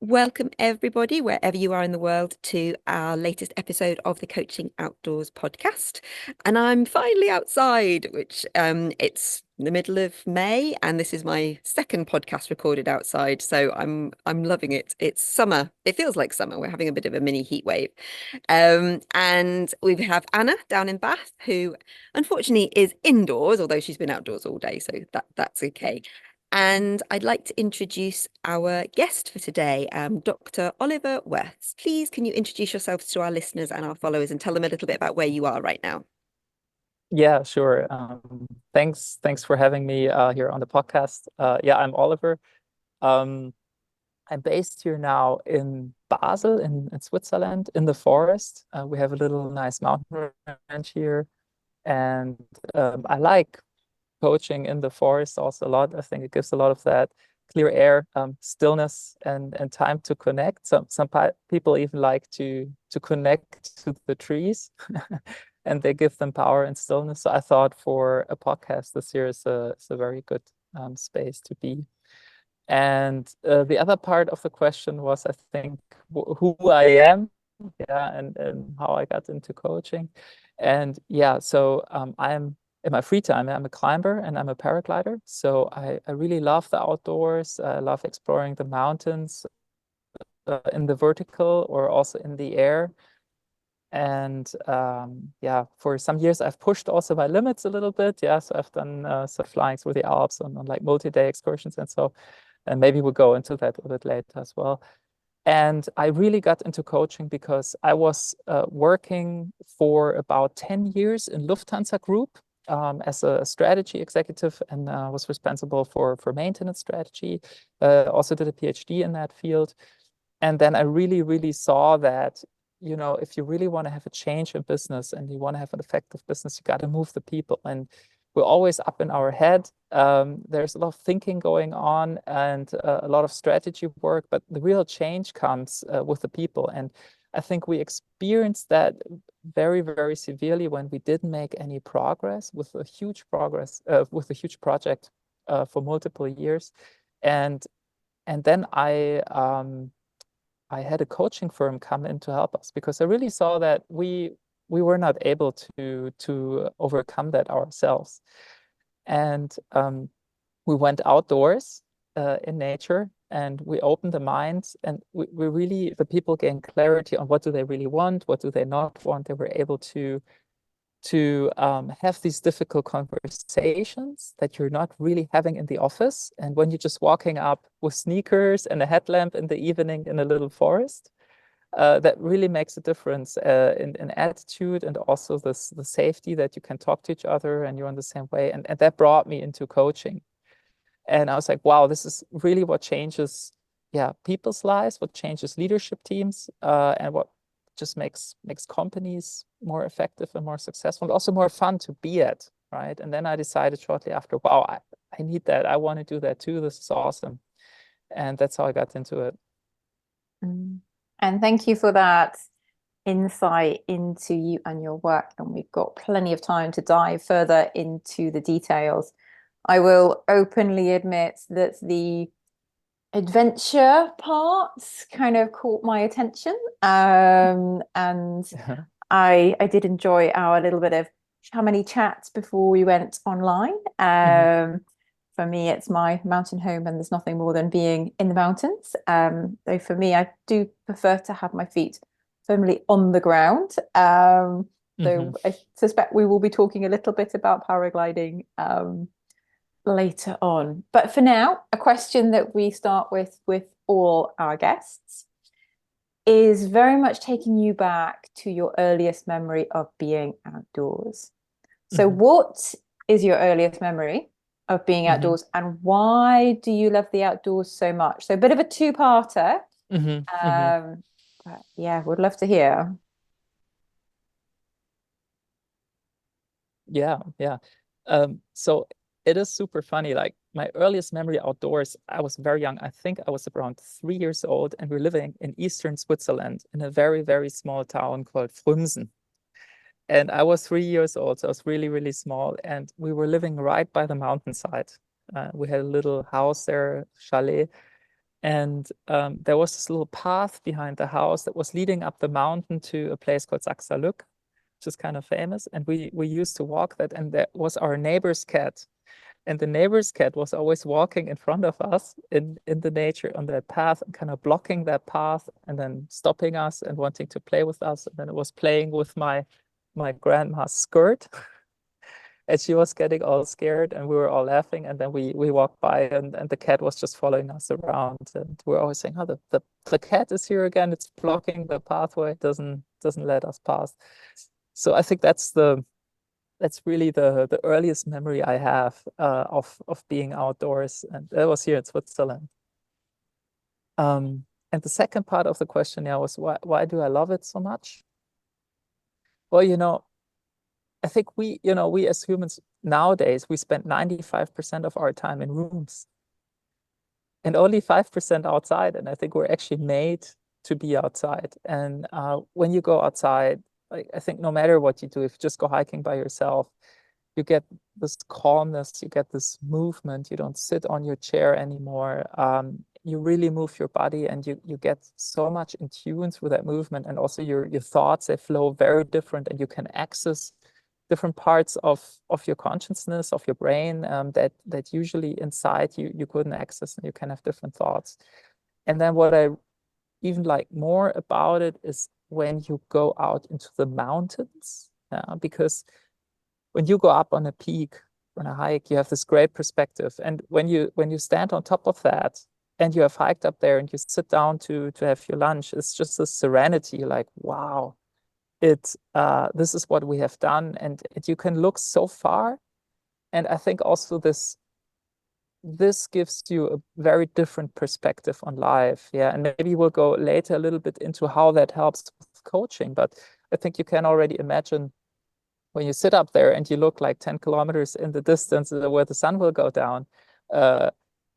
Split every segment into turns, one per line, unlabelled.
Welcome everybody, wherever you are in the world, to our latest episode of the Coaching Outdoors podcast. And I'm finally outside, which it's the middle of May, and this is my second podcast recorded outside. So I'm loving it. It's summer. It feels like summer. We're having a bit of a mini heat wave. And we have Anna down in Bath, who unfortunately is indoors, although she's been outdoors all day, so that's okay. And I'd like to introduce our guest for today, Dr. Oliver Wirths. Please, can you introduce yourselves to our listeners and our followers and tell them a little bit about where you are right now?
Yeah, sure. Thanks for having me here on the podcast. Yeah, I'm Oliver. Um, I'm based here now in Basel, in Switzerland, in the forest. We have a little nice mountain ranch here, and I like coaching in the forest also a lot. I think it gives a lot of that clear air, stillness, and time to connect. Some people even like to connect to the trees, and they give them power and stillness. So I thought for a podcast this year is a very good space to be. And the other part of the question was, I think, who I am, yeah, and how I got into coaching. And yeah, so I'm in my free time, I'm a climber and I'm a paraglider. So I really love the outdoors. I love exploring the mountains in the vertical or also in the air. And yeah, for some years I've pushed also my limits a little bit. Yeah, so I've done some flying through the Alps on like multi-day excursions and so, and maybe we'll go into that a bit later as well. And I really got into coaching because I was working for about 10 years in Lufthansa Group as a strategy executive, and was responsible for maintenance strategy. Also did a PhD in that field. And then I really saw that, you know, if you really want to have a change in business and you want to have an effective business, you got to move the people. And we're always up in our head. There's a lot of thinking going on and a lot of strategy work, but the real change comes with the people. And I think we experienced that very severely when we didn't make any progress with a huge project for multiple years. And then I had a coaching firm come in to help us because I really saw that we were not able to overcome that ourselves. And we went outdoors in nature and we opened the minds, and we really, the people gained clarity on what do they really want, what do they not want. They were able to have these difficult conversations that you're not really having in the office. And when you're just walking up with sneakers and a headlamp in the evening in a little forest, that really makes a difference in attitude and also the safety that you can talk to each other and you're on the same way. And that brought me into coaching. And I was like, wow, this is really what changes, yeah, people's lives, what changes leadership teams, and what just makes companies more effective and more successful and also more fun to be at, right? And then I decided shortly after, wow, I need that. I want to do that too. This is awesome. And that's how I got into it.
And thank you for that insight into you and your work. And we've got plenty of time to dive further into the details. I will openly admit that the adventure parts kind of caught my attention. And I did enjoy our little bit of many chats before we went online. For me, it's my mountain home and there's nothing more than being in the mountains. Though for me, I do prefer to have my feet firmly on the ground. So I suspect we will be talking a little bit about paragliding later on. But for now, a question that we start with all our guests is very much taking you back to your earliest memory of being outdoors. So what is your earliest memory of being outdoors and why do you love the outdoors so much? So a bit of a two-parter. But yeah, would love to hear.
Yeah. So it is super funny. Like my earliest memory outdoors, I was very young. I think I was around 3 years old, and we're living in eastern Switzerland in a very, very small town called Frunzen. And I was 3 years old, so I was really, really small. And we were living right by the mountainside. We had a little house there, chalet. And there was this little path behind the house that was leading up the mountain to a place called Lück, which is kind of famous. And we used to walk that, and that was our neighbor's cat. And the neighbor's cat was always walking in front of us in the nature on that path, and kind of blocking that path and then stopping us and wanting to play with us. And then it was playing with my grandma's skirt. And she was getting all scared, and we were all laughing. And then we walked by, and the cat was just following us around. And we're always saying, "Oh, the cat is here again. It's blocking the pathway, doesn't let us pass." So I think that's really the earliest memory I have of being outdoors, and that was here in Switzerland. And the second part of the question, yeah, was why do I love it so much? Well, I think we as humans nowadays, we spend 95% of our time in rooms and only 5% outside. And I think we're actually made to be outside. And when you go outside, like, I think no matter what you do, if you just go hiking by yourself, you get this calmness, you get this movement, you don't sit on your chair anymore. You really move your body, and you get so much in tune with that movement. And also your thoughts, they flow very different, and you can access different parts of your consciousness, of your brain, that usually inside you couldn't access, and you can have different thoughts. And then what I even like more about it is when you go out into the mountains, because when you go up on a peak, on a hike, you have this great perspective. And when you stand on top of that, and you have hiked up there, and you sit down to have your lunch, it's just a serenity, like, wow, this is what we have done. And you can look so far. And I think also this gives you a very different perspective on life. Yeah. And maybe we'll go later a little bit into how that helps with coaching. But I think you can already imagine when you sit up there and you look like 10 kilometers in the distance where the sun will go down,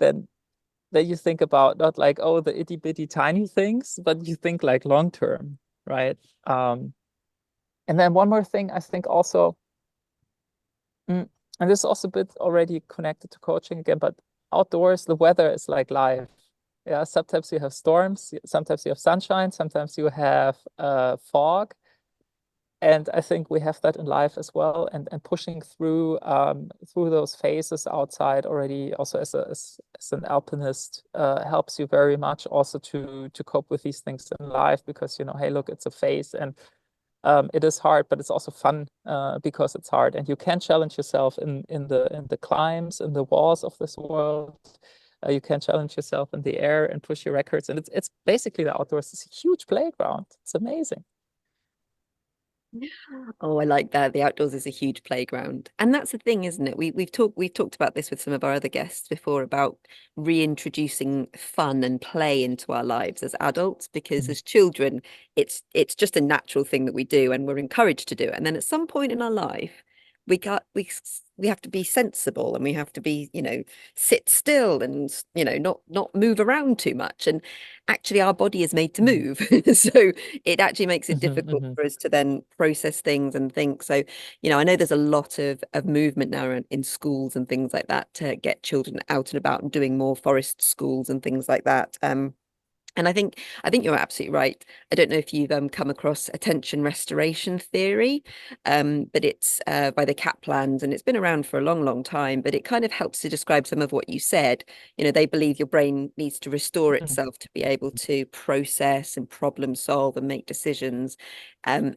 then you think about not like, oh, the itty bitty tiny things, but you think like long term, right? And then one more thing, I think also, and this is also a bit already connected to coaching again, but outdoors, the weather is like life. Yeah, sometimes you have storms, sometimes you have sunshine, sometimes you have fog. And I think we have that in life as well. And pushing through those phases outside already, also as an alpinist, helps you very much also to cope with these things in life, because hey, look, it's a phase, and it is hard, but it's also fun because it's hard, and you can challenge yourself in the climbs, in the walls of this world. You can challenge yourself in the air and push your records, and it's basically the outdoors. It's a huge playground. It's amazing.
Oh, I like that. The outdoors is a huge playground. And that's the thing, isn't it? We've talked about this with some of our other guests before, about reintroducing fun and play into our lives as adults, because as children, it's just a natural thing that we do, and we're encouraged to do it. And then at some point in our life, we have to be sensible, and we have to be, sit still, and not move around too much. And actually our body is made to move. So it actually makes it difficult for us to then process things and think. So I know there's a lot of movement now in schools and things like that to get children out and about and doing more forest schools and things like that. And I think you're absolutely right. I don't know if you've come across attention restoration theory, but it's by the Kaplans, and it's been around for a long, long time. But it kind of helps to describe some of what you said. They believe your brain needs to restore itself to be able to process and problem solve and make decisions. And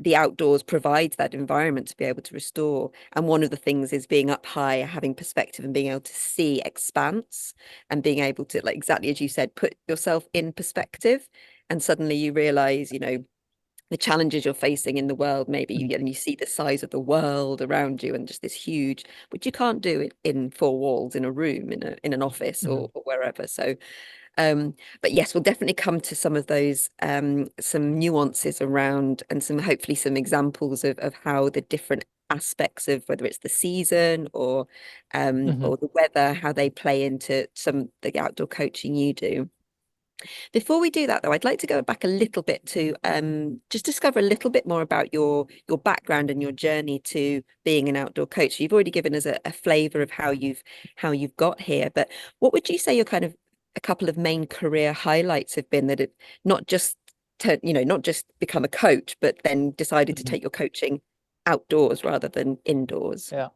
the outdoors provides that environment to be able to restore. And one of the things is being up high, having perspective, and being able to see expanse, and being able to, like exactly as you said, put yourself in perspective. And suddenly you realize, the challenges you're facing in the world, maybe you see the size of the world around you, and just this huge, which you can't do it in four walls in a room, in an office, or wherever. So But yes, we'll definitely come to some of those some nuances around and some hopefully some examples of how the different aspects of whether it's the season or the weather, how they play into some the outdoor coaching you do. Before we do that, though, I'd like to go back a little bit to just discover a little bit more about your background and your journey to being an outdoor coach. You've already given us a flavour of how you've got here, but what would you say your kind of a couple of main career highlights have been that have not just not just become a coach, but then decided to take your coaching outdoors rather than indoors?
Yeah.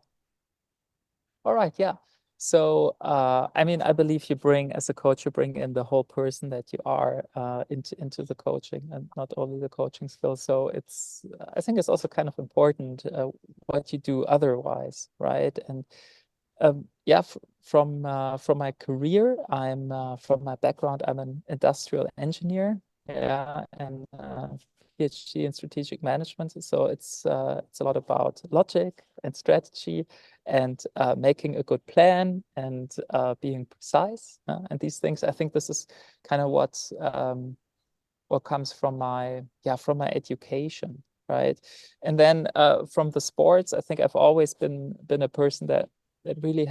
All right. Yeah. So, I mean, I believe you bring, as a coach, you bring in the whole person that you are into the coaching, and not only the coaching skills. So I think it's also kind of important what you do otherwise, right? And yeah, from my career, from my background, I'm an industrial engineer, yeah, and PhD in strategic management. So it's a lot about logic and strategy and making a good plan and being precise. And these things, I think this is kind of what comes from my education, right? And then from the sports, I think I've always been a person that really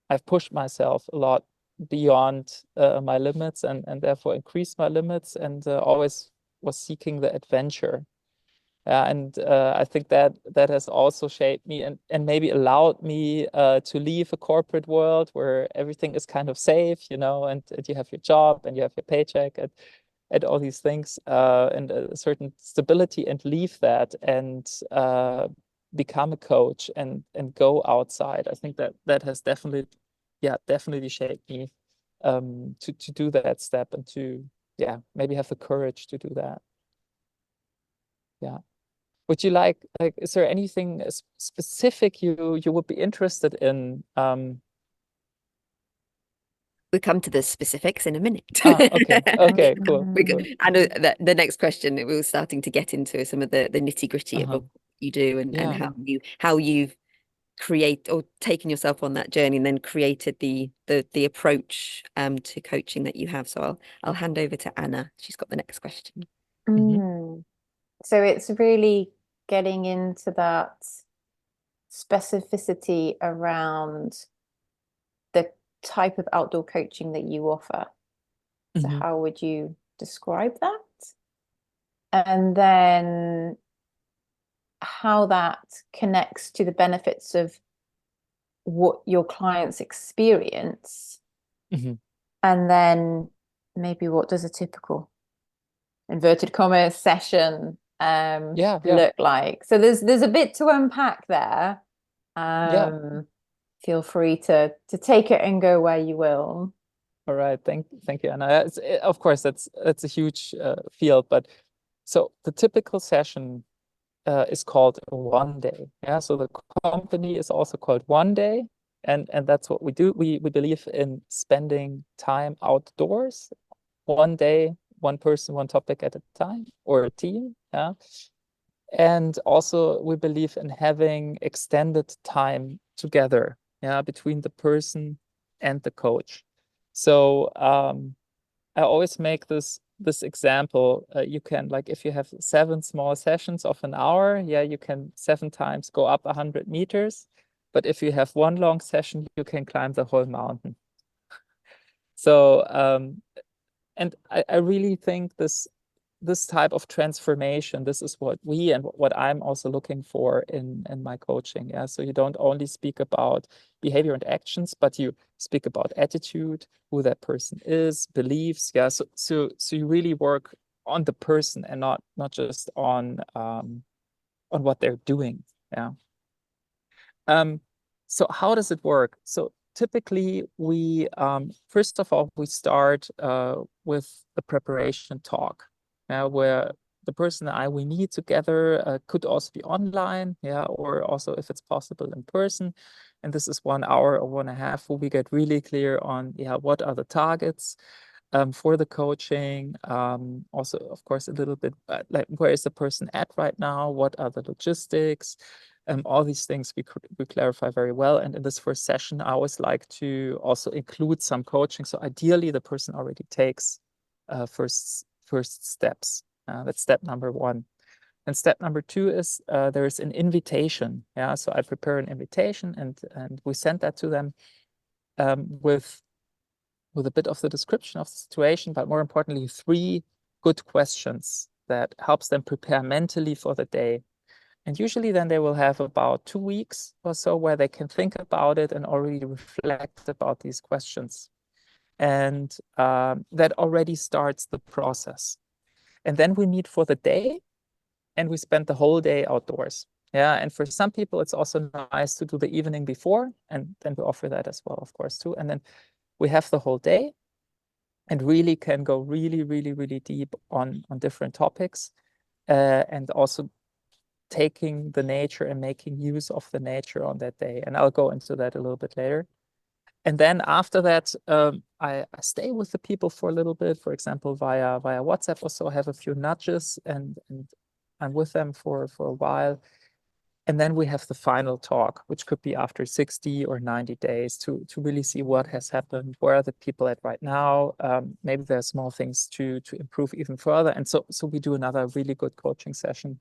I've pushed myself a lot beyond my limits and therefore increased my limits and always was seeking the adventure. And I think that has also shaped me and maybe allowed me to leave a corporate world where everything is kind of safe, and you have your job and you have your paycheck and all these things and a certain stability, and leave that and become a coach and go outside. I think that has definitely shaped me to do that step and to maybe have the courage to do that. Yeah. Would you like, is there anything specific you would be interested in?
We'll come to the specifics in a minute.
Okay. Okay, cool.
And the next question, we were starting to get into some of the nitty-gritty of what you do and
Yeah.
how you've create or taken yourself on that journey and then created the approach to coaching that you have. So I'll hand over to Anna. She's got the next question.
So it's really getting into that specificity around the type of outdoor coaching that you offer. So how would you describe that? And then how that connects to the benefits of what your clients experience. And then maybe what does a typical inverted commas session look like? So there's a bit to unpack there. Feel free to take it and go where you will.
All right, thank you, Anna. Of course, that's a huge field, but so the typical session is called One Day. Yeah, so the company is also called One Day, and that's what we do. We believe in spending time outdoors, one day, one person, one topic at a time, or a team. Yeah, and also we believe in having extended time together. Yeah, between the person and the coach. So I always make this example. You can, like, if you have 7 small sessions of an hour, you can 7 times go up 100 meters. But if you have 1 long session, you can climb the whole mountain. So and I really think this type of transformation, this is what we and what I'm also looking for in my coaching. Yeah, so you don't only speak about behavior and actions, but you speak about attitude, who that person is, beliefs. Yeah, so you really work on the person and not just on what they're doing. Yeah. So how does it work? So typically we first of all we start with a preparation talk. Where the person and I, we meet together, could also be online, or also if it's possible in person. And this is 1 hour or 1.5 where we get really clear on, what are the targets for the coaching. Also, of course, a little bit like, where is the person at right now? What are the logistics? All these things we clarify very well. And in this first session, I always like to also include some coaching. So ideally, the person already takes first steps. That's step number one. And step number two is there is an invitation. Yeah, so I prepare an invitation and we send that to them with a bit of the description of the situation, but more importantly, 3 good questions that helps them prepare mentally for the day. And usually then they will have about 2 weeks or so where they can think about it and already reflect about these questions. And that already starts the process. And then we meet for the day and we spend the whole day outdoors. Yeah, and for some people, it's also nice to do the evening before, and then we offer that as well, of course, too. And then we have the whole day and really can go really, really, really deep on different topics, and also taking the nature and making use of the nature on that day. And I'll go into that a little bit later. And then after that, I stay with the people for a little bit, for example, via WhatsApp or so. I have a few nudges and I'm with them for a while. And then we have the final talk, which could be after 60 or 90 days to really see what has happened, where are the people at right now. Maybe there are small things to improve even further. And so we do another really good coaching session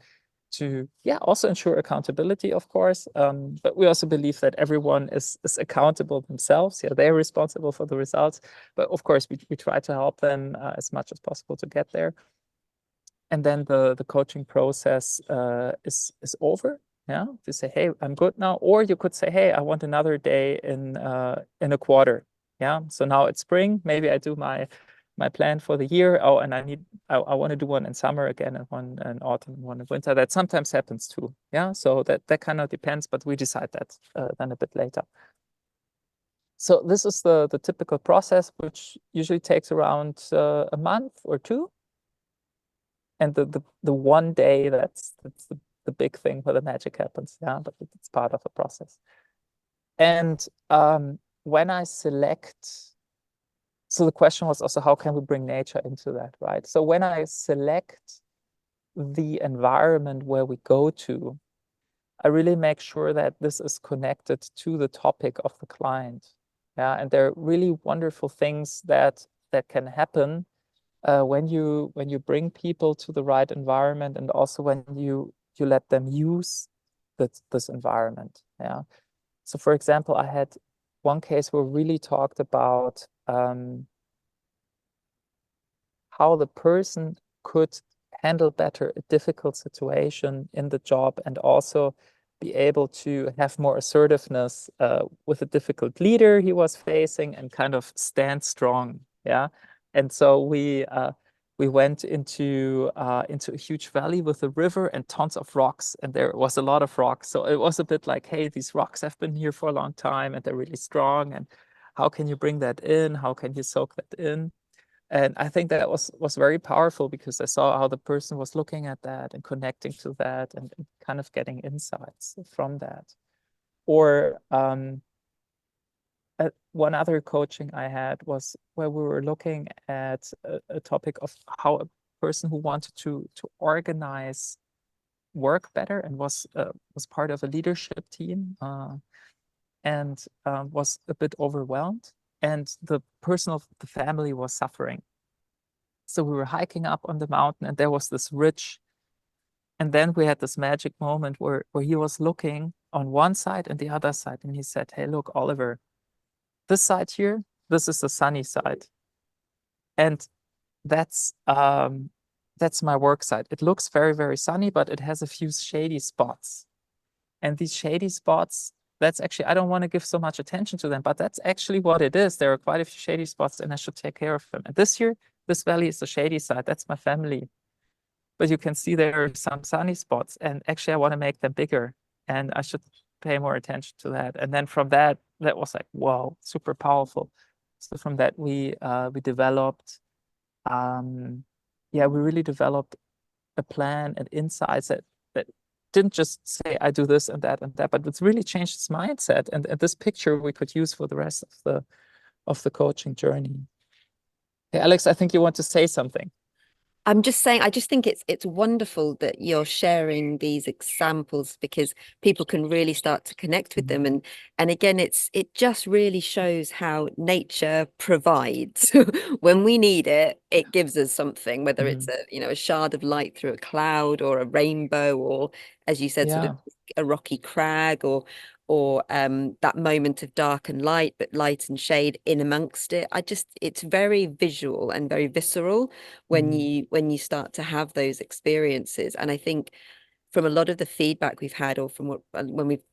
to, yeah, also ensure accountability, of course. But we also believe that everyone is accountable themselves. Yeah, they're responsible for the results. But of course, we try to help them as much as possible to get there. And then the coaching process is over. Yeah, to say, hey, I'm good now. Or you could say, hey, I want another day in a quarter. Yeah, so now it's spring. Maybe I do my plan for the year. Oh, and I want to do one in summer again, and one in autumn, and one in winter. That sometimes happens too. Yeah, so that kind of depends, but we decide that then a bit later. So this is the typical process, which usually takes around a month or 2. And the one day that's the big thing where the magic happens. Yeah, but it's part of the process. And when I select, so the question was also, how can we bring nature into that, right? So when I select the environment where we go to, I really make sure that this is connected to the topic of the client. Yeah, and there are really wonderful things that can happen when you bring people to the right environment, and also when you let them use this environment. Yeah. So for example, I had one case where we really talked about how the person could handle better a difficult situation in the job, and also be able to have more assertiveness with a difficult leader he was facing, and kind of stand strong. Yeah. And so we went into a huge valley with a river and tons of rocks, and there was a lot of rocks. So it was a bit like, hey, these rocks have been here for a long time and they're really strong. And how can you bring that in? How can you soak that in? And I think that was very powerful, because I saw how the person was looking at that and connecting to that, and kind of getting insights from that. Or one other coaching I had was where we were looking at a topic of how a person who wanted to organize work better, and was part of a leadership team, and was a bit overwhelmed, and the person of the family was suffering. So we were hiking up on the mountain, and there was this ridge. And then we had this magic moment where he was looking on one side and the other side, and he said, hey, look, Oliver, this side here, this is the sunny side. And that's my work side. It looks very, very sunny, but it has a few shady spots. And these shady spots, that's actually, I don't want to give so much attention to them, but that's actually what it is. There are quite a few shady spots, and I should take care of them. And this year, this valley is the shady side. That's my family. But you can see there are some sunny spots, and actually I want to make them bigger, and I should pay more attention to that. And then from that was like, whoa, super powerful. So from that we developed, we really developed a plan and insights that didn't just say I do this and that, but it's really changed its mindset. And this picture we could use for the rest of the coaching journey. Hey, Alex, I think you want to say something.
I'm just saying, I just think it's wonderful that you're sharing these examples because people can really start to connect with them. And again, it just really shows how nature provides. When we need it, it gives us something, whether it's
Mhm.
a shard of light through a cloud or a rainbow, or as you said, sort of
Yeah.
a rocky crag, or that moment of dark and light, but light and shade in amongst it. It's very visual and very visceral when
Mhm.
you start to have those experiences. And I think from a lot of the feedback we've had, or from when we've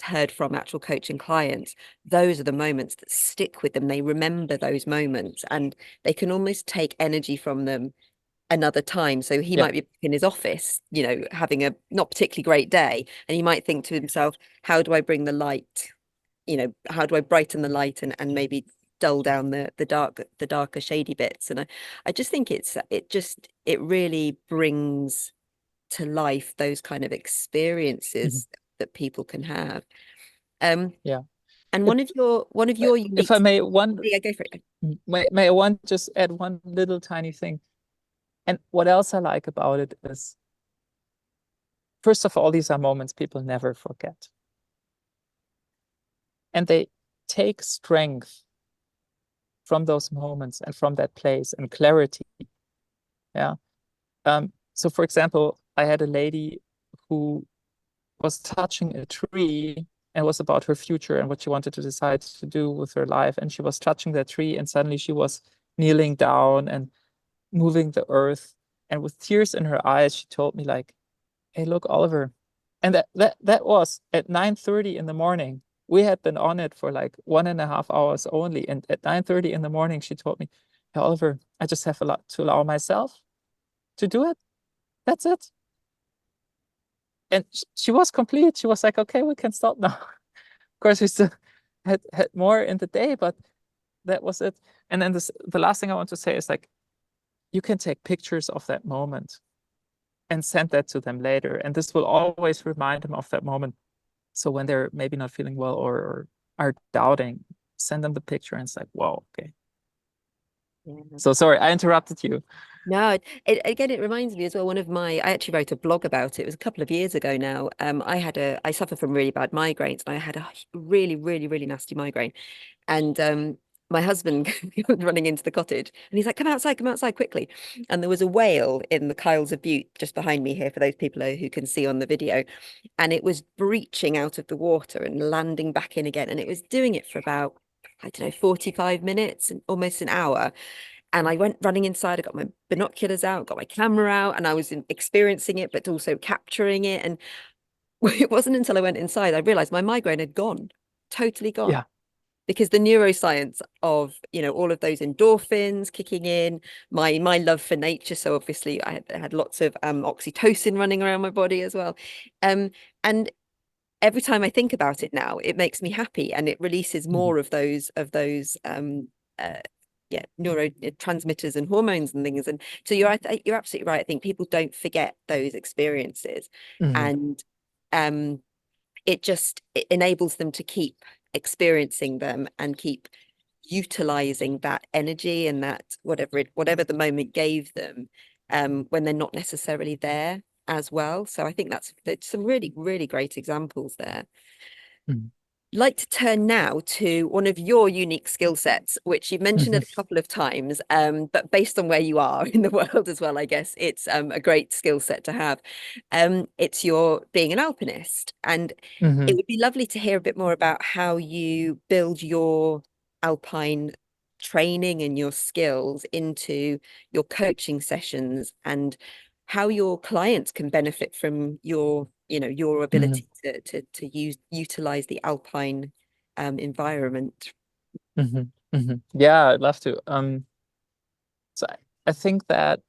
heard from actual coaching clients, those are the moments that stick with them. They remember those moments, and they can almost take energy from them another time. So he
Yeah.
might be in his office, having a not particularly great day, and he might think to himself, how do I bring the light, how do I brighten the light and maybe dull down the darker shady bits. And I just think it really brings to life those kind of
Mhm.
experiences that people can have. um
Yeah.
and
If,
one of your
if
unique,
I may, one
yeah, go for it.
may I one just add one little tiny thing. And what else I like about it is, first of all, these are moments people never forget. And they take strength from those moments and from that place and clarity. Yeah. So for example, I had a lady who was touching a tree and was about her future and what she wanted to decide to do with her life. And she was touching that tree, and suddenly she was kneeling down and moving the earth. And with tears in her eyes, she told me, like, hey, look, Oliver. And that was at 9:30 in the morning. We had been on it for like 1.5 hours only. And at 9:30 in the morning, she told me, hey, Oliver, I just have a lot to allow myself to do it. That's it. And she was complete. She was like, okay, we can stop now. Of course, we still had more in the day, but that was it. And then the last thing I want to say is, like, you can take pictures of that moment and send that to them later. And this will always remind them of that moment. So when they're maybe not feeling well, or are doubting, send them the picture and it's like, whoa, okay.
Yeah.
So sorry, I interrupted you.
No, again, it reminds me as well. I actually wrote a blog about it. It was a couple of years ago now. I suffer from really bad migraines, and I had a really, really, really nasty migraine. And my husband was running into the cottage, and he's like, come outside quickly. And there was a whale in the Kyles of Butte just behind me here, for those people who can see on the video. And it was breaching out of the water and landing back in again. And it was doing it for about, I don't know, 45 minutes and almost an hour. And I went running inside. I got my binoculars out, got my camera out, and I was experiencing it, but also capturing it. And it wasn't until I went inside I realized my migraine had gone, totally gone,
Yeah.
because the neuroscience of all of those endorphins kicking in, my love for nature. So obviously I had lots of oxytocin running around my body as well. And every time I think about it now, it makes me happy, and it releases
Mhm.
more of those uh, yeah, neurotransmitters and hormones and things. And so you're absolutely right. I think people don't forget those experiences,
Mhm.
and it enables them to keep experiencing them and keep utilizing that energy and that whatever the moment gave them, when they're not necessarily there as well. So I think that's some really, really great examples there.
Mhm.
Like to turn now to one of your unique skill sets, which you've mentioned
Mhm.
it a couple of times, but based on where you are in the world as well, I guess it's a great skill set to have. It's your being an alpinist, and it
Mhm.
would be lovely to hear a bit more about how you build your alpine training and your skills into your coaching sessions, and how your clients can benefit from your
Mhm.
ability to utilize the alpine environment.
Mhm. Mhm. Yeah, I'd love to. So I think that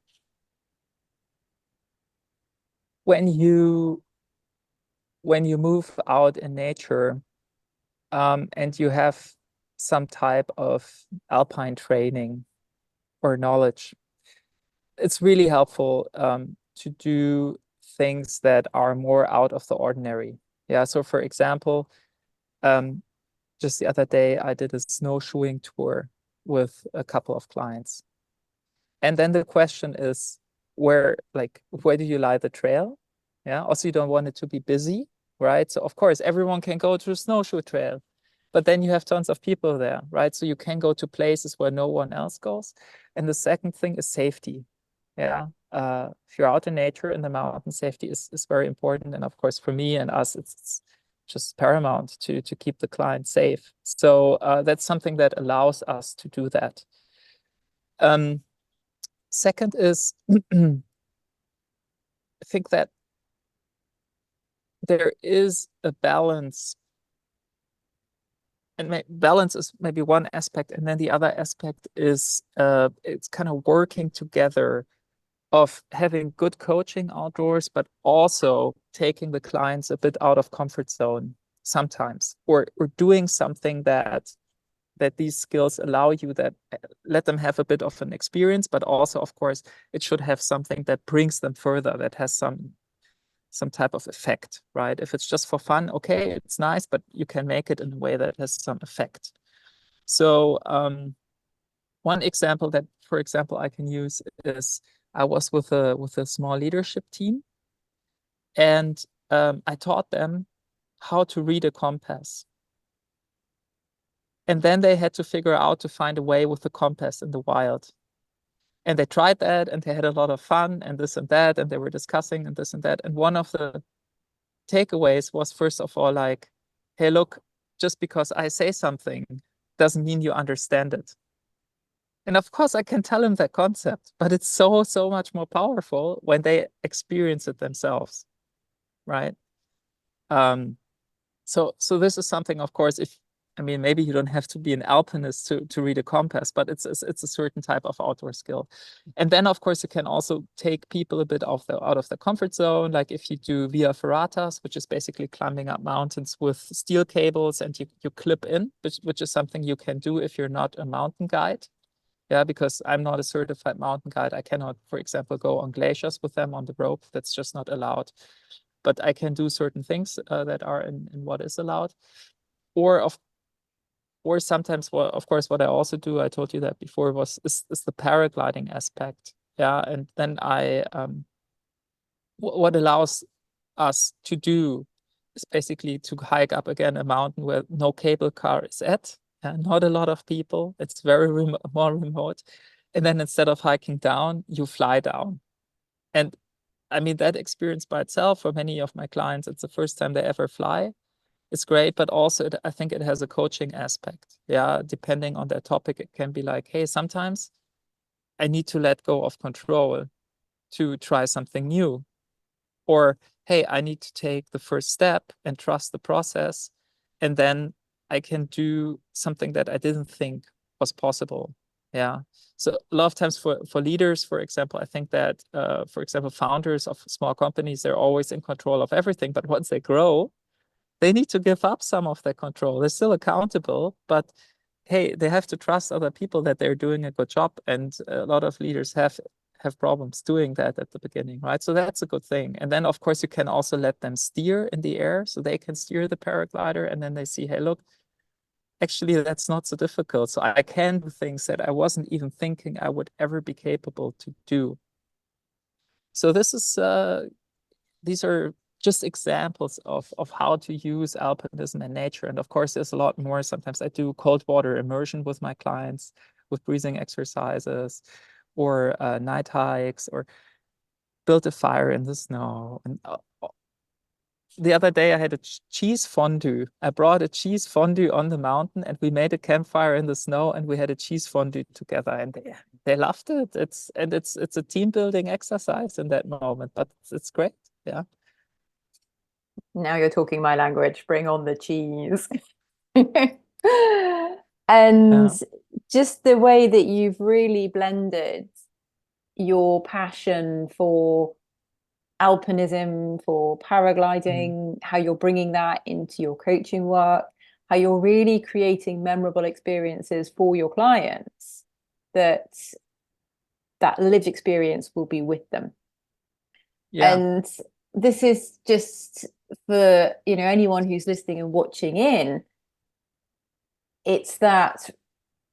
when you move out in nature, and you have some type of alpine training or knowledge, it's really helpful, to do things that are more out of the ordinary. Yeah. So for example, um, just the other day, I did a snowshoeing tour with a couple of clients. And then the question is, where do you lie the trail? Yeah. Also, you don't want it to be busy, right? So of course, everyone can go to a snowshoe trail, but then you have tons of people there, right? So you can go to places where no one else goes. And the second thing is safety. Yeah. If you're out in nature, in the mountain, safety is very important. And of course, for me and us, it's just paramount to keep the client safe. So that's something that allows us to do that. Second is, I think that there is a balance, and balance is maybe one aspect, and then the other aspect is it's kind of working together of having good coaching outdoors, but also taking the clients a bit out of comfort zone sometimes, or doing something that these skills allow you, that let them have a bit of an experience, but also, of course, it should have something that brings them further, that has some type of effect, right? If it's just for fun, okay, it's nice, but you can make it in a way that has some effect. So one example that, for example, I can use is I was with a small leadership team, and I taught them how to read a compass. And then they had to figure out to find a way with the compass in the wild. And they tried that, and they had a lot of fun and this and that, and they were discussing and this and that. And one of the takeaways was, first of all, like, hey, look, just because I say something doesn't mean you understand it. And of course, I can tell them that concept, but it's so much more powerful when they experience it themselves, right? So this is something, of course, maybe you don't have to be an alpinist to read a compass, but it's a certain type of outdoor skill. And then, of course, you can also take people a bit out of the comfort zone. Like if you do via ferratas, which is basically climbing up mountains with steel cables, and you clip in, which is something you can do if you're not a mountain guide. Yeah, because I'm not a certified mountain guide. I cannot, for example, go on glaciers with them on the rope. That's just not allowed. But I can do certain things that are in what is allowed. Or sometimes, well, of course, what I also do, I told you that before, is the paragliding aspect. Yeah, and then what allows us to do is basically to hike up again a mountain where no cable car is at, not a lot of people. It's very more remote. And then instead of hiking down, you fly down. And I mean, that experience by itself, for many of my clients, it's the first time they ever fly. It's great, but also I think it has a coaching aspect. Yeah, depending on their topic, it can be like, hey, sometimes I need to let go of control to try something new. Or, hey, I need to take the first step and trust the process. And then I can do something that I didn't think was possible. Yeah. So a lot of times for leaders, for example, I think that, for example, founders of small companies, they're always in control of everything. But once they grow, they need to give up some of their control. They're still accountable, but hey, they have to trust other people that they're doing a good job. And a lot of leaders have problems doing that at the beginning, right? So that's a good thing. And then, of course, you can also let them steer in the air, so they can steer the paraglider, and then they see, hey, look, actually, that's not so difficult. So I can do things that I wasn't even thinking I would ever be capable to do. So these are just examples of how to use alpinism and nature. And of course, there's a lot more. Sometimes I do cold water immersion with my clients with breathing exercises, or night hikes, or build a fire in the snow. And the other day I had a cheese fondue. I brought a cheese fondue on the mountain, and we made a campfire in the snow, and we had a cheese fondue together, and they loved it. It's a team building exercise in that moment, but it's great. Yeah.
Now you're talking my language. Bring on the cheese. And
Yeah.
just the way that you've really blended your passion for alpinism, for paragliding, how you're bringing that into your coaching work, how you're really creating memorable experiences for your clients, that lived experience will be with them.
Yeah.
And this is just for, anyone who's listening and watching in, it's that,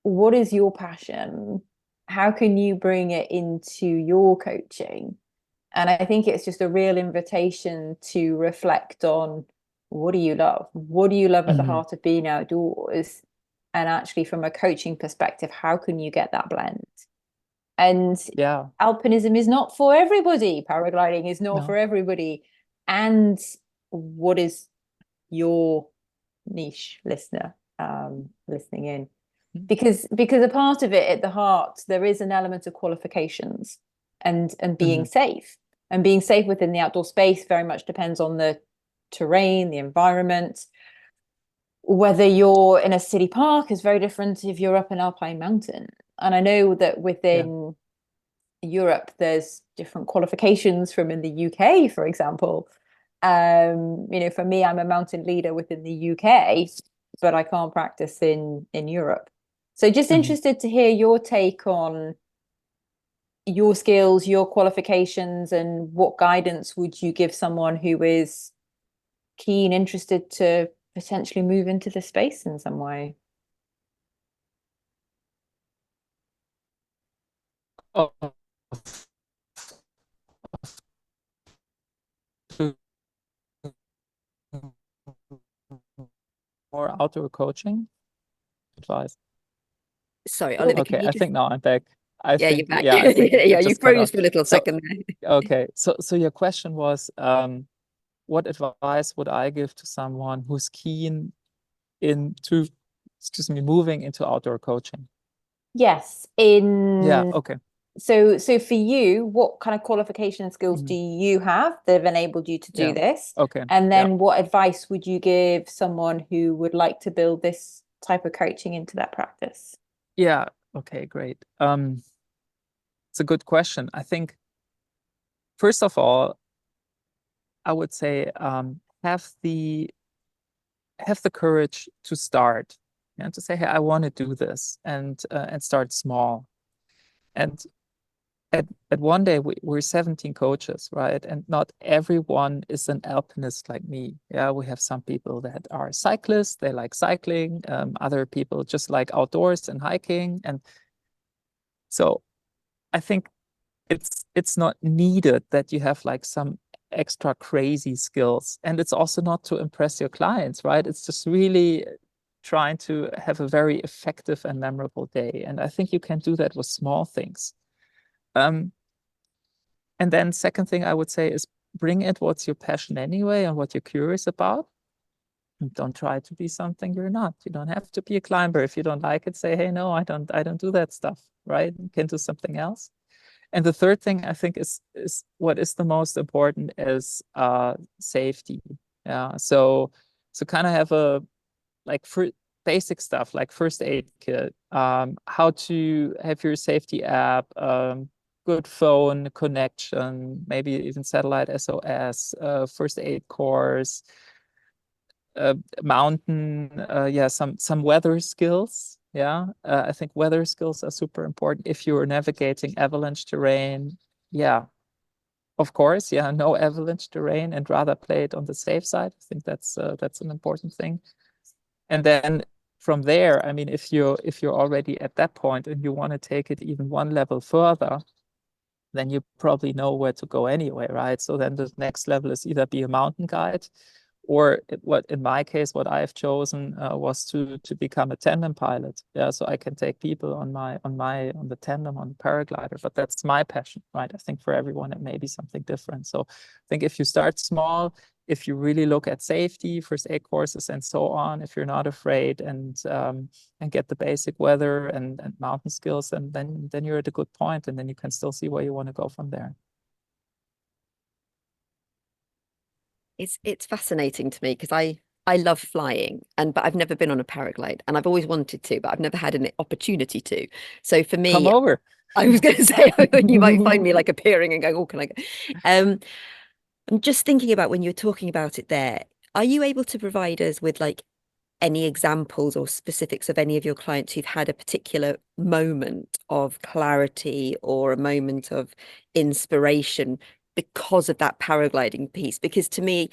what is your passion? how can you bring it into your coaching? And I think it's just a real invitation to reflect on, what do you love? What do you love at the heart of being outdoors? And actually, from a coaching perspective, how can you get that blend? And
Yeah.
alpinism is not for everybody. Paragliding is not for
No.
everybody. And what is your niche listener listening in? Because a part of it, at the heart, there is an element of qualifications and being safe. And being safe within the outdoor space very much depends on the terrain, the environment. Whether you're in a city park is very different if you're up an alpine mountain. And I know that within Europe, there's different qualifications from in the UK, for example. For me, I'm a mountain leader within the UK, but I can't practice in Europe. So just interested to hear your take on your skills, your qualifications, and what guidance would you give someone who is keen, interested to potentially move into the space in some way?
Oh, more outdoor coaching advice.
Sorry, Oliver, can
Okay,
you
I
just...
think now I'm back.
Yeah, you're back.
I think
Yeah,
it
you
just cut
froze
off.
for a little
So,
second there.
okay, so your question was, what advice would I give to someone who's keen into, moving into outdoor coaching?
Yes.
Yeah, okay.
So for you, what kind of qualification skills do you have that have enabled you to do
Yeah,
this?
okay.
And
Yeah.
then what advice would you give someone who would like to build this type of coaching into their practice?
Yeah, okay, great. It's a good question. I think, first of all, I would say have the courage to start, and to say, hey, I want to do this, and start small. And at one day we're 17 coaches, right? And not everyone is an alpinist like me. Yeah, we have some people that are cyclists, they like cycling, other people just like outdoors and hiking. And so I think it's not needed that you have like some extra crazy skills. And it's also not to impress your clients, right? It's just really trying to have a very effective and memorable day. And I think you can do that with small things. And then second thing I would say is bring it what's your passion anyway and what you're curious about. And don't try to be something you're not. You don't have to be a climber. If you don't like it, say, hey, no, I don't do that stuff, right? You can do something else. And the third thing I think is what is the most important is safety. Yeah. So kind of have a like for basic stuff like first aid kit, how to have your safety app, good phone connection, maybe even satellite SOS, first aid course, mountain, some weather skills. Yeah, I think weather skills are super important if you're navigating avalanche terrain. Yeah, of course. Yeah, no avalanche terrain, and rather play it on the safe side. I think that's an important thing. And then from there, I mean, if you're already at that point and you want to take it even one level further, then you probably know where to go anyway, right? So then the next level is either be a mountain guide, or what in my case, what I've chosen was to become a tandem pilot. Yeah, so I can take people on the tandem, on the paraglider. But that's my passion, right? I think for everyone it may be something different. So I think if you start small, if you really look at safety, first aid courses, and so on, if you're not afraid and get the basic weather and mountain skills, and then you're at a good point, and then you can still see where you want to go from there.
It's fascinating to me because I love flying, but I've never been on a paraglide, and I've always wanted to, but I've never had an opportunity to. So for
Come
me,
over.
I was going to say you might find me like appearing and going, "Oh, can I go?" I'm just thinking about when you're talking about it there. Are you able to provide us with like any examples or specifics of any of your clients who've had a particular moment of clarity or a moment of inspiration because of that paragliding piece? Because to me,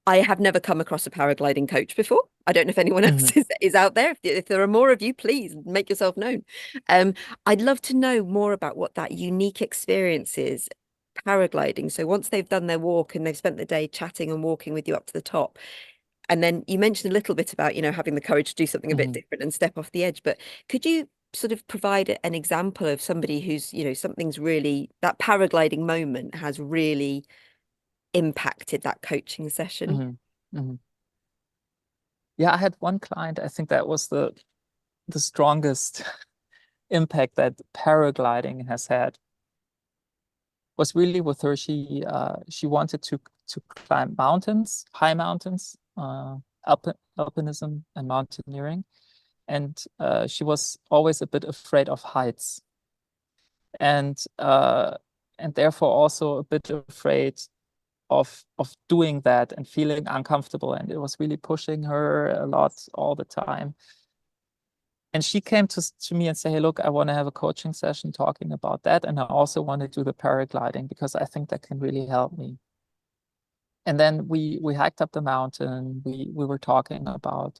I have never come across a paragliding coach before. I don't know if anyone else is out there. If there are more of you, please make yourself known. I'd love to know more about what that unique experience is, paragliding. So once they've done their walk and they've spent the day chatting and walking with you up to the top, and then you mentioned a little bit about, having the courage to do something a bit different and step off the edge. But could you sort of provide an example of somebody who's, something's really, that paragliding moment has really impacted that coaching session?
Yeah, I had one client, I think that was the strongest impact that paragliding has had, was really with her. She wanted to climb mountains, high mountains, alpinism and mountaineering. And she was always a bit afraid of heights. And therefore also a bit afraid of doing that and feeling uncomfortable. And it was really pushing her a lot all the time. And she came to me and said, hey, look, I want to have a coaching session talking about that. And I also want to do the paragliding because I think that can really help me. And then we hiked up the mountain. We were talking about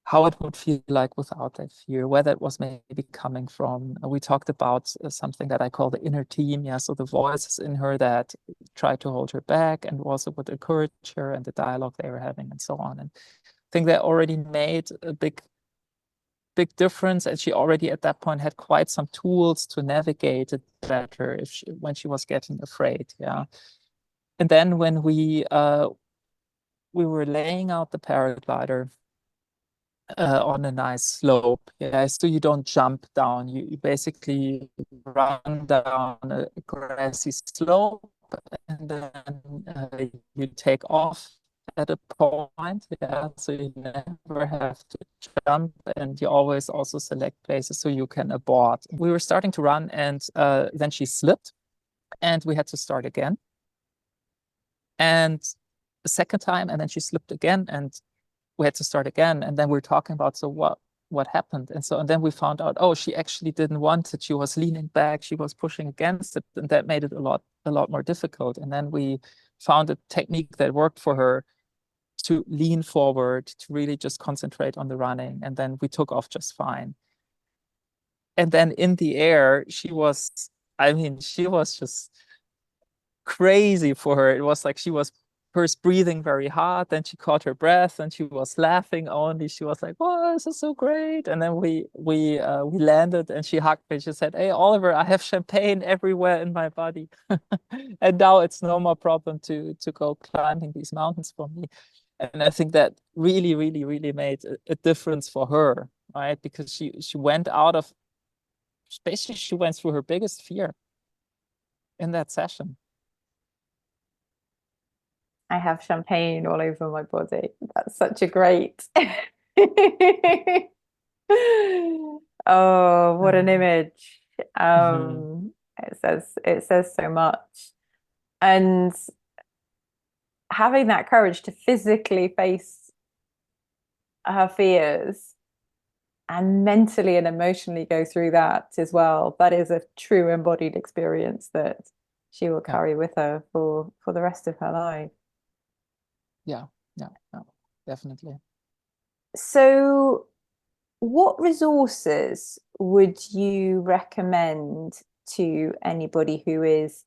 how it would feel like without that fear, where that was maybe coming from. We talked about something that I call the inner team. Yeah, so the voices in her that tried to hold her back and also would encourage her, and the dialogue they were having and so on. And I think that already made a big difference. And she already at that point had quite some tools to navigate it better when she was getting afraid. Yeah. And then when we were laying out the paraglider on a nice slope, yeah, so you don't jump down, you basically run down a grassy slope, and then you take off at a point, yeah, so you never have to jump, and you always also select places so you can abort. We were starting to run, and then she slipped, and we had to start again. And the second time, and then she slipped again, and we had to start again. And then we were talking about, so what happened? And then we found out, oh, she actually didn't want it. She was leaning back, she was pushing against it, and that made it a lot more difficult. And then we found a technique that worked for her to lean forward, to really just concentrate on the running. And then we took off just fine. And then in the air, she was just crazy for her. It was like she was first breathing very hard, then she caught her breath, and she was laughing only. She was like, "Oh, this is so great!" And then we landed, and she hugged me. She said, "Hey, Oliver, I have champagne everywhere in my body, and now it's no more problem to go climbing these mountains for me." And I think that really, really, really made a difference for her, right? Because she went out of, basically she went through her biggest fear in that session.
I have champagne all over my body. That's such a great. Oh, what an image. It says so much. And having that courage to physically face her fears and mentally and emotionally go through that as well, that is a true embodied experience that she will carry with her for the rest of her life.
Yeah, definitely.
So what resources would you recommend to anybody who is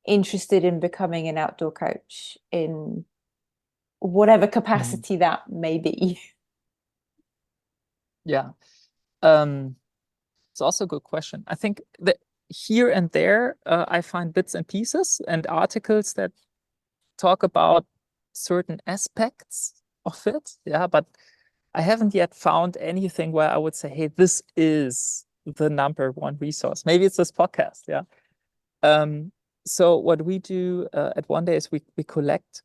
interested in becoming an outdoor coach in whatever capacity that may be?
Yeah. It's also a good question. I think that here and there, I find bits and pieces and articles that talk about certain aspects of it. Yeah, but I haven't yet found anything where I would say, hey, this is the #1 resource. Maybe it's this podcast. Yeah. So what we do at ONEDAY is we collect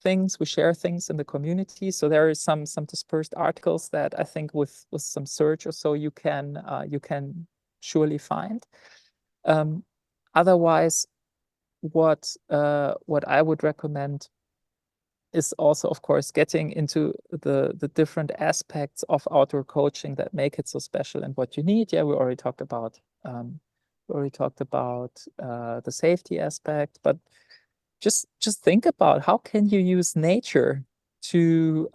things, we share things in the community. So there are some dispersed articles that I think with some search or so you can surely find. Otherwise, what I would recommend is also, of course, getting into the different aspects of outdoor coaching that make it so special and what you need. Yeah, we already talked about the safety aspect, but just think about how can you use nature to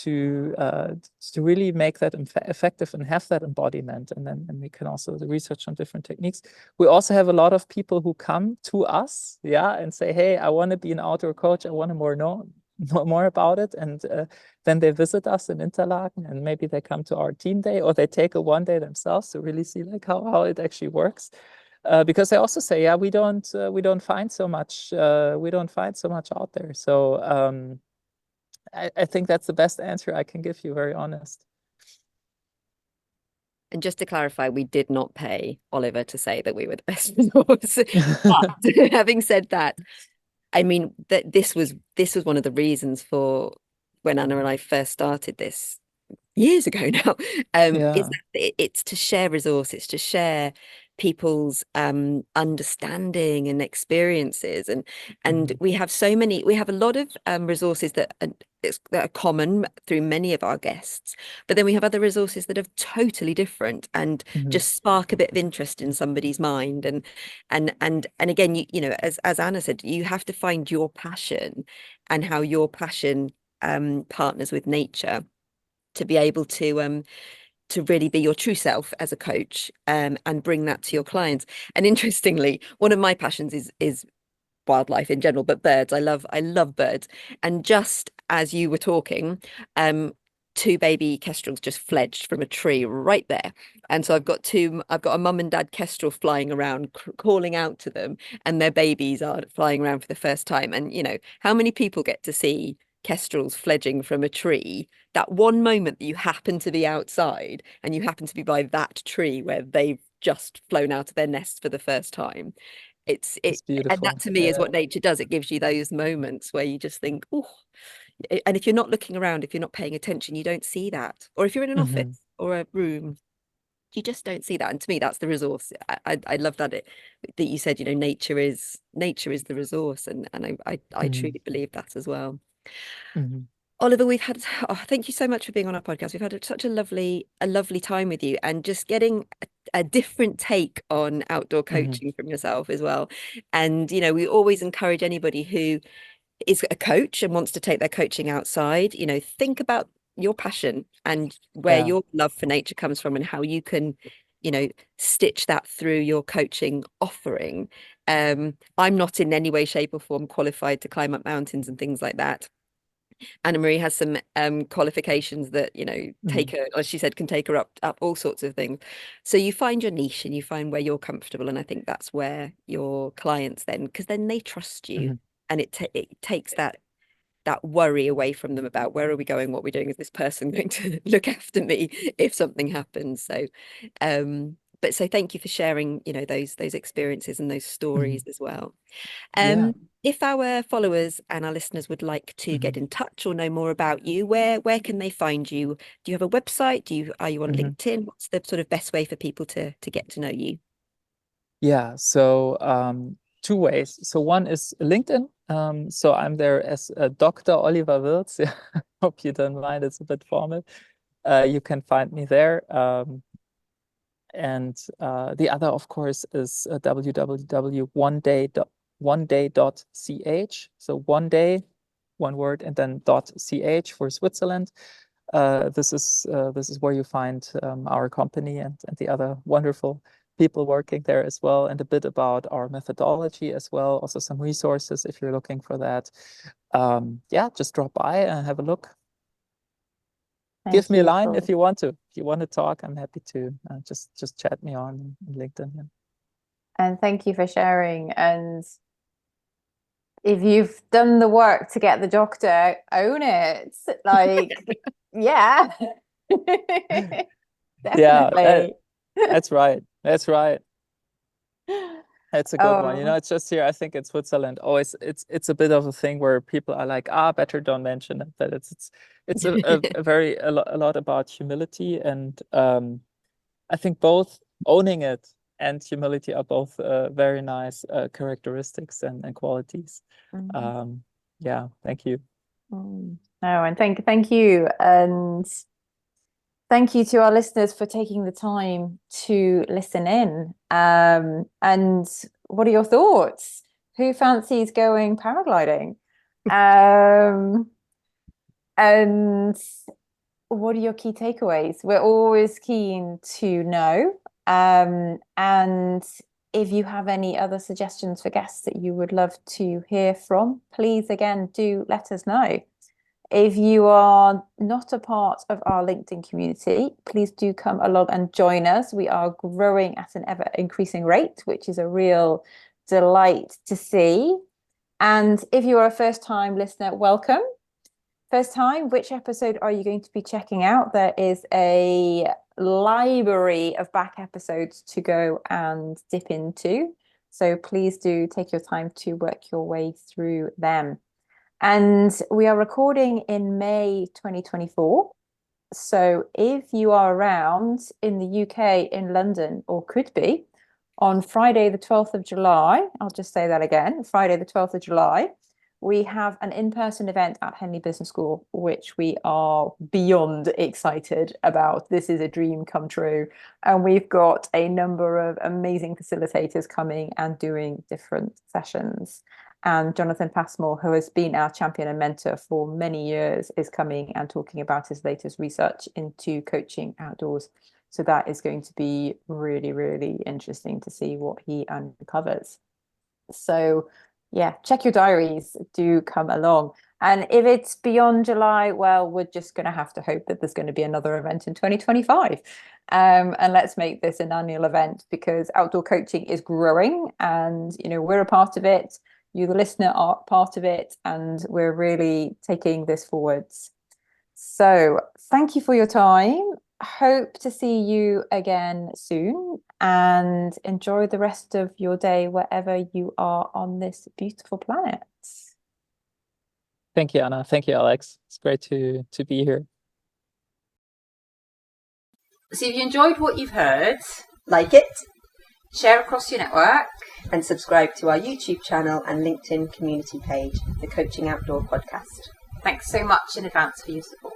to really make that effective and have that embodiment. And we can also research on different techniques. We also have a lot of people who come to us, and say, hey, I want to be an outdoor coach. I want to know more about it. And then they visit us in Interlaken, and maybe they come to our team day, or they take a one day themselves to really see like how it actually works. Because they also say, we don't find so much out there. So I think that's the best answer I can give you, very honest.
And just to clarify, we did not pay Oliver to say that we were the best resource. But having said that, I mean that this was one of the reasons for when Anna and I first started this years ago now, is that it's to share resources, to share people's understanding and experiences, and we have a lot of resources that are common through many of our guests, but then we have other resources that are totally different and just spark a bit of interest in somebody's mind, and again, you know, as Anna said, you have to find your passion and how your passion partners with nature to be able to really be your true self as a coach, and bring that to your clients. And interestingly, one of my passions is wildlife in general, but birds. I love birds. And just as you were talking, two baby kestrels just fledged from a tree right there. And so I've got a mum and dad kestrel flying around, calling out to them, and their babies are flying around for the first time. And you know, how many people get to see kestrels fledging from a tree? That one moment that you happen to be outside and you happen to be by that tree where they've just flown out of their nest for the first time. It's
beautiful.
And that to me is what nature does. It gives you those moments where you just think, oh, and if you're not looking around, if you're not paying attention, you don't see that. Or if you're in an office or a room, you just don't see that. And to me, that's the resource. I love that you said, you know, nature is the resource, and I truly believe that as well. Oliver, thank you so much for being on our podcast. We've had such a lovely time with you, and just getting a different take on outdoor coaching from yourself as well. And, you know, we always encourage anybody who is a coach and wants to take their coaching outside, you know, think about your passion and where your love for nature comes from, and how you can, you know, stitch that through your coaching offering. I'm not in any way, shape or form qualified to climb up mountains and things like that. Anna Marie has some qualifications that, you know, take her, as she said, can take her up all sorts of things. So you find your niche and you find where you're comfortable, and I think that's where your clients then, because then they trust you, and it takes that worry away from them about where are we going, what we're doing, is this person going to look after me if something happens. So but so thank you for sharing, you know, those experiences and those stories as well. If our followers and our listeners would like to get in touch or know more about you, where can they find you? Do you have a website? Are you on LinkedIn? What's the sort of best way for people to get to know you?
Yeah, so two ways. So one is LinkedIn. So I'm there as Dr. Oliver Wirths. Hope you don't mind, it's a bit formal. You can find me there. And the other, of course, is www.oneday.ch. So one day, one word, and then .ch for Switzerland. This is where you find our company and the other wonderful people working there as well, and a bit about our methodology as well. Also some resources if you're looking for that. Just drop by and have a look. Give me a line if you want to. If you want to talk, I'm happy to just chat me on LinkedIn. Yeah.
And thank you for sharing. And if you've done the work to get the doctor, own it. Like, yeah. Definitely.
That's right. That's right. It's a good one. You know, it's just here, I think in Switzerland, always it's a bit of a thing where people are like, better don't mention it. But it's a lot about humility, and I think both owning it and humility are both very nice characteristics and qualities. Thank you.
No, and thank you, and thank you to our listeners for taking the time to listen in. And what are your thoughts? Who fancies going paragliding? And what are your key takeaways? We're always keen to know. And if you have any other suggestions for guests that you would love to hear from, please, again, do let us know. If you are not a part of our LinkedIn community, please do come along and join us. We are growing at an ever increasing rate, which is a real delight to see. And if you are a first-time listener, welcome. First time, which episode are you going to be checking out? There is a library of back episodes to go and dip into. So please do take your time to work your way through them. And we are recording in May 2024. So if you are around in the UK, in London, or could be, on Friday the 12th of July, I'll just say that again, Friday the 12th of July, we have an in-person event at Henley Business School, which we are beyond excited about. This is a dream come true. And we've got a number of amazing facilitators coming and doing different sessions. And Jonathan Passmore, who has been our champion and mentor for many years, is coming and talking about his latest research into coaching outdoors. So that is going to be really, really interesting to see what he uncovers. So yeah, check your diaries, do come along. And if it's beyond July, well, we're just going to have to hope that there's going to be another event in 2025. And let's make this an annual event, because outdoor coaching is growing and, you know, we're a part of it. You, the listener, are part of it, and we're really taking this forwards. So thank you for your time. Hope to see you again soon, and enjoy the rest of your day wherever you are on this beautiful planet.
Thank you, Anna. Thank you, Alex. It's great to be here.
So if you enjoyed what you've heard, like it, share across your network, and subscribe to our YouTube channel and LinkedIn community page, the Coaching Outdoor Podcast.
Thanks so much in advance for your support.